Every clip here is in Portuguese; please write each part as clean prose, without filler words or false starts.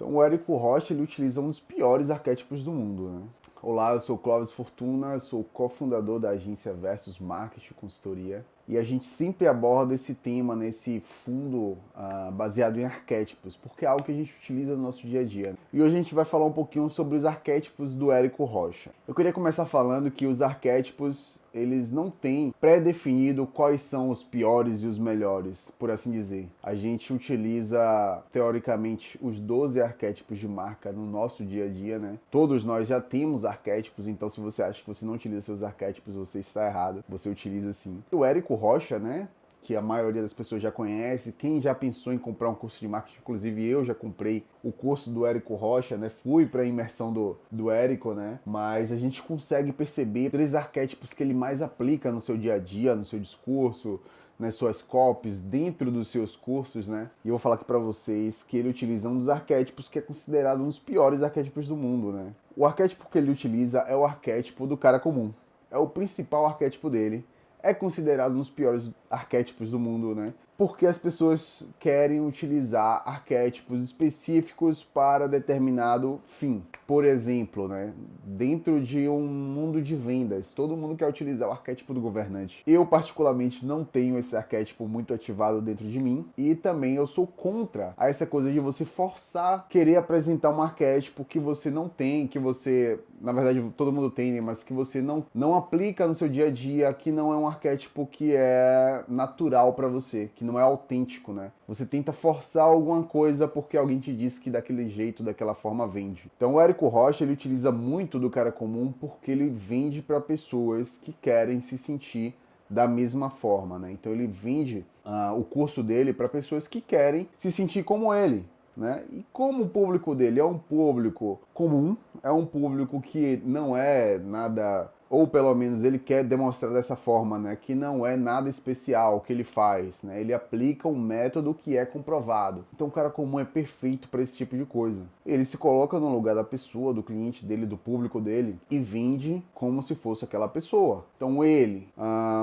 Então o Érico Rocha ele utiliza um dos piores arquétipos do mundo, né? Olá, eu sou Clóvis Fortuna, sou cofundador da agência Versus Marketing Consultoria e a gente sempre aborda esse tema nesse fundo baseado em arquétipos, porque é algo que a gente utiliza no nosso dia a dia. E hoje a gente vai falar um pouquinho sobre os arquétipos do Érico Rocha. Eu queria começar falando que os arquétipos eles não têm pré-definido quais são os piores e os melhores, por assim dizer. A gente utiliza, teoricamente, os 12 arquétipos de marca no nosso dia a dia, né? Todos nós já temos arquétipos, então se você acha que você não utiliza seus arquétipos, você está errado. Você utiliza sim. O Érico Rocha, né? Que a maioria das pessoas já conhece. Quem já pensou em comprar um curso de marketing, inclusive eu já comprei o curso do Érico Rocha, né? Fui para a imersão do Érico, né? Mas a gente consegue perceber 3 arquétipos que ele mais aplica no seu dia a dia, no seu discurso, nas suas copies, dentro dos seus cursos, né? E eu vou falar aqui para vocês que ele utiliza um dos arquétipos que é considerado um dos piores arquétipos do mundo, né? O arquétipo que ele utiliza é o arquétipo do cara comum. É o principal arquétipo dele. É considerado um dos piores arquétipos do mundo, né? Porque as pessoas querem utilizar arquétipos específicos para determinado fim. Por exemplo, né, dentro de um mundo de vendas, todo mundo quer utilizar o arquétipo do governante. Eu, particularmente, não tenho esse arquétipo muito ativado dentro de mim e também eu sou contra a essa coisa de você forçar querer apresentar um arquétipo que você não tem, que você, na verdade, todo mundo tem, né, mas que você não aplica no seu dia a dia, que não é um arquétipo que é natural para você, que não é autêntico, né? Você tenta forçar alguma coisa porque alguém te disse que daquele jeito, daquela forma vende. Então o Érico Rocha, ele utiliza muito do cara comum porque ele vende para pessoas que querem se sentir da mesma forma, né? Então ele vende o curso dele para pessoas que querem se sentir como ele, né? E como o público dele é um público comum, é um público que não é nada, ou pelo menos ele quer demonstrar dessa forma, né, que não é nada especial o que ele faz, né? Ele aplica um método que é comprovado. Então o cara comum é perfeito para esse tipo de coisa. Ele se coloca no lugar da pessoa, do cliente dele, do público dele e vende como se fosse aquela pessoa. Então ele,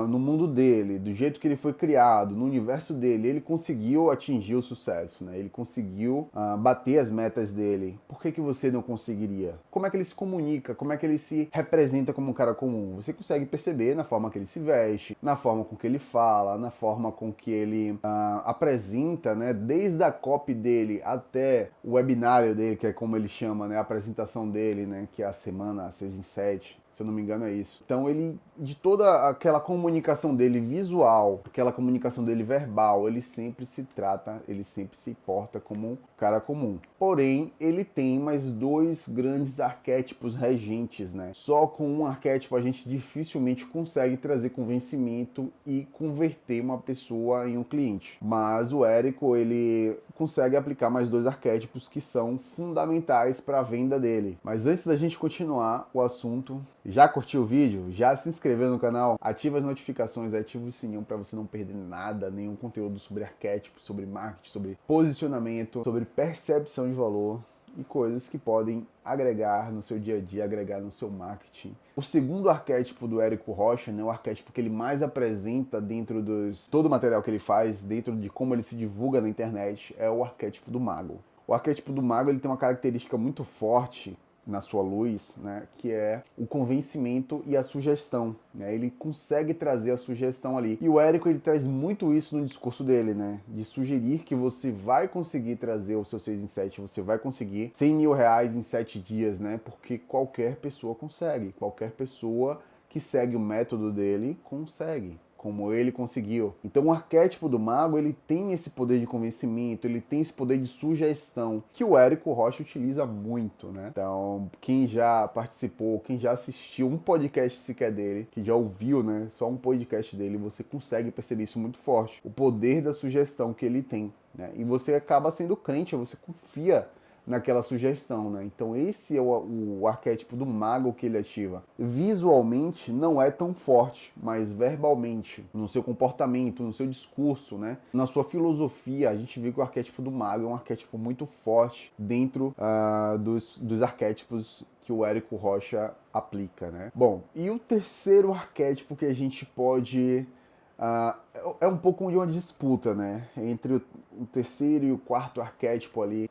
no mundo dele, do jeito que ele foi criado, no universo dele, ele conseguiu atingir o sucesso, né? Ele conseguiu bater as metas dele. Por que você não conseguiria? Como é que ele se comunica? Como é que ele se representa como um cara comum? Você consegue perceber na forma que ele se veste, na forma com que ele fala, na forma com que ele apresenta, né? Desde a copy dele até o webinário dele, que é como ele chama, né? A apresentação dele, né? Que é a semana 6 em 7. Se eu não me engano é isso. Então ele, de toda aquela comunicação dele visual, aquela comunicação dele verbal, ele sempre se trata, ele sempre se porta como um cara comum. Porém, ele tem mais 2 grandes arquétipos regentes, né? Só com um arquétipo a gente dificilmente consegue trazer convencimento e converter uma pessoa em um cliente. Mas o Érico, ele consegue aplicar mais 2 arquétipos que são fundamentais para a venda dele. Mas antes da gente continuar o assunto, já curtiu o vídeo? Já se inscreveu no canal? Ativa as notificações, ativa o sininho para você não perder nada, nenhum conteúdo sobre arquétipo, sobre marketing, sobre posicionamento, sobre percepção de valor e coisas que podem agregar no seu dia a dia, agregar no seu marketing. O segundo arquétipo do Érico Rocha, né, o arquétipo que ele mais apresenta dentro todo o material que ele faz, dentro de como ele se divulga na internet, é o arquétipo do mago. O arquétipo do mago ele tem uma característica muito forte na sua luz, né, que é o convencimento e a sugestão, né? Ele consegue trazer a sugestão ali. E o Érico ele traz muito isso no discurso dele, né, de sugerir que você vai conseguir trazer o seu 6 em 7, você vai conseguir 100 mil reais em 7 dias, né? Porque qualquer pessoa consegue, qualquer pessoa que segue o método dele consegue, como ele conseguiu. Então o arquétipo do mago, ele tem esse poder de convencimento, ele tem esse poder de sugestão, que o Érico Rocha utiliza muito, né? Então, quem já participou, quem já assistiu um podcast sequer dele, que já ouviu, né, só um podcast dele, você consegue perceber isso muito forte, o poder da sugestão que ele tem, né? E você acaba sendo crente, você confia naquela sugestão, né? Então esse é o arquétipo do mago que ele ativa. Visualmente não é tão forte, mas verbalmente, no seu comportamento, no seu discurso, né? Na sua filosofia, a gente vê que o arquétipo do mago é um arquétipo muito forte dentro dos arquétipos que o Érico Rocha aplica, né? Bom, e o terceiro arquétipo que a gente pode É um pouco de uma disputa, né? Entre o terceiro e o quarto arquétipo ali.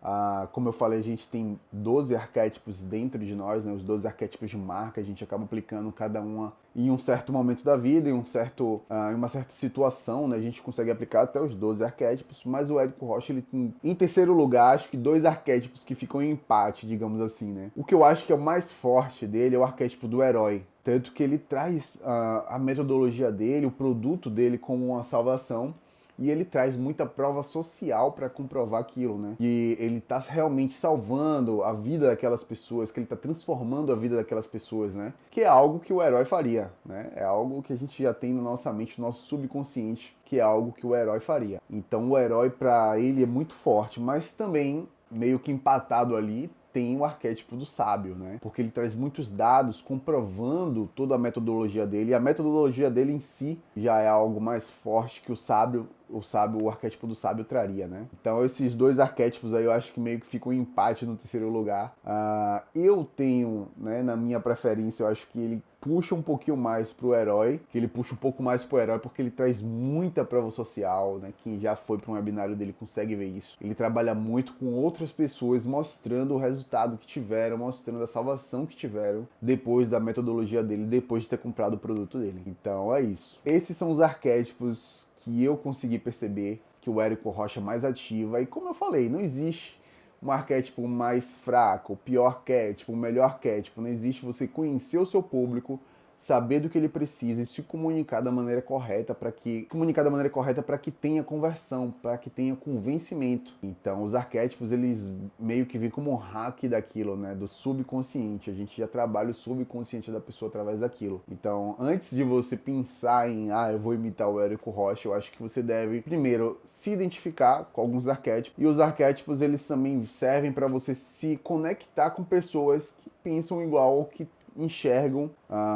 Como eu falei, a gente tem 12 arquétipos dentro de nós, né? Os 12 arquétipos de marca, a gente acaba aplicando cada uma em um certo momento da vida, em uma certa situação, né? A gente consegue aplicar até os 12 arquétipos, mas o Érico Rocha, ele tem, em terceiro lugar, acho que 2 arquétipos que ficam em empate, digamos assim, né? O que eu acho que é o mais forte dele é o arquétipo do herói. Tanto que ele traz a metodologia dele, o produto dele como uma salvação, e ele traz muita prova social para comprovar aquilo, né? Que ele está realmente salvando a vida daquelas pessoas, que ele está transformando a vida daquelas pessoas, né? Que é algo que o herói faria, né? É algo que a gente já tem na nossa mente, no nosso subconsciente, que é algo que o herói faria. Então o herói, para ele, é muito forte, mas também, meio que empatado ali, tem o arquétipo do sábio, né? Porque ele traz muitos dados comprovando toda a metodologia dele, e a metodologia dele em si já é algo mais forte que o arquétipo do sábio traria, né? Então esses 2 arquétipos aí eu acho que meio que ficam em empate no terceiro lugar. Eu tenho, né, na minha preferência, eu acho que ele puxa um pouquinho mais pro herói, porque ele traz muita prova social, né? Quem já foi para um webinário dele consegue ver isso. Ele trabalha muito com outras pessoas, mostrando o resultado que tiveram, mostrando a salvação que tiveram depois da metodologia dele, depois de ter comprado o produto dele. Então é isso. Esses são os arquétipos que eu consegui perceber que o Érico Rocha mais ativa. E como eu falei, não existe um arquétipo mais fraco, o pior arquétipo, o melhor arquétipo. Não existe você conhecer o seu público, saber do que ele precisa e se comunicar da maneira correta para que tenha conversão, para que tenha convencimento. Então, os arquétipos, eles meio que vêm como um hack daquilo, né, do subconsciente. A gente já trabalha o subconsciente da pessoa através daquilo. Então, antes de você pensar em, eu vou imitar o Érico Rocha, eu acho que você deve, primeiro, se identificar com alguns arquétipos. E os arquétipos, eles também servem para você se conectar com pessoas que pensam igual ou que enxergam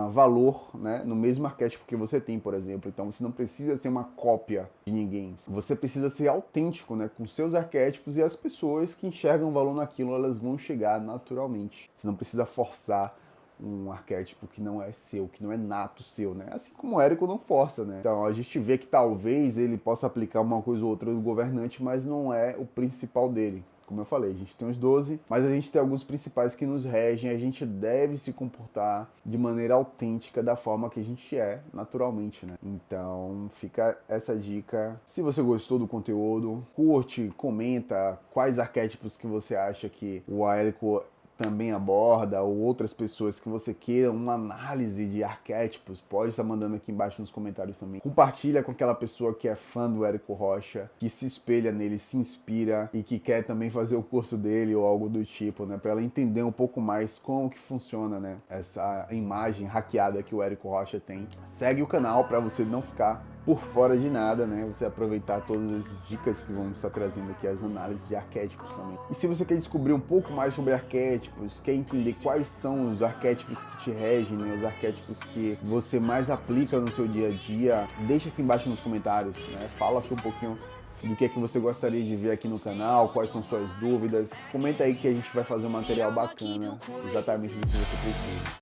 valor, né, no mesmo arquétipo que você tem, por exemplo. Então você não precisa ser uma cópia de ninguém. Você precisa ser autêntico, né, com seus arquétipos, e as pessoas que enxergam valor naquilo, elas vão chegar naturalmente. Você não precisa forçar um arquétipo que não é seu, que não é nato seu, né? Assim como o Érico não força, né? Então a gente vê que talvez ele possa aplicar uma coisa ou outra do governante, mas não é o principal dele. Como eu falei, a gente tem os 12, mas a gente tem alguns principais que nos regem. A gente deve se comportar de maneira autêntica, da forma que a gente é, naturalmente, né? Então, fica essa dica. Se você gostou do conteúdo, curte, comenta quais arquétipos que você acha que o Érico também aborda, ou outras pessoas que você queira uma análise de arquétipos, pode estar mandando aqui embaixo nos comentários também. Compartilha com aquela pessoa que é fã do Érico Rocha, que se espelha nele, se inspira e que quer também fazer o curso dele ou algo do tipo, né, para ela entender um pouco mais como que funciona, né, essa imagem hackeada que o Érico Rocha tem. Segue o canal para você não ficar por fora de nada, né? Você aproveitar todas as dicas que vamos estar trazendo aqui, as análises de arquétipos também. E se você quer descobrir um pouco mais sobre arquétipos, quer entender quais são os arquétipos que te regem, né? Os arquétipos que você mais aplica no seu dia a dia, deixa aqui embaixo nos comentários, né? Fala aqui um pouquinho do que é que você gostaria de ver aqui no canal, quais são suas dúvidas. Comenta aí que a gente vai fazer um material bacana, exatamente do que você precisa.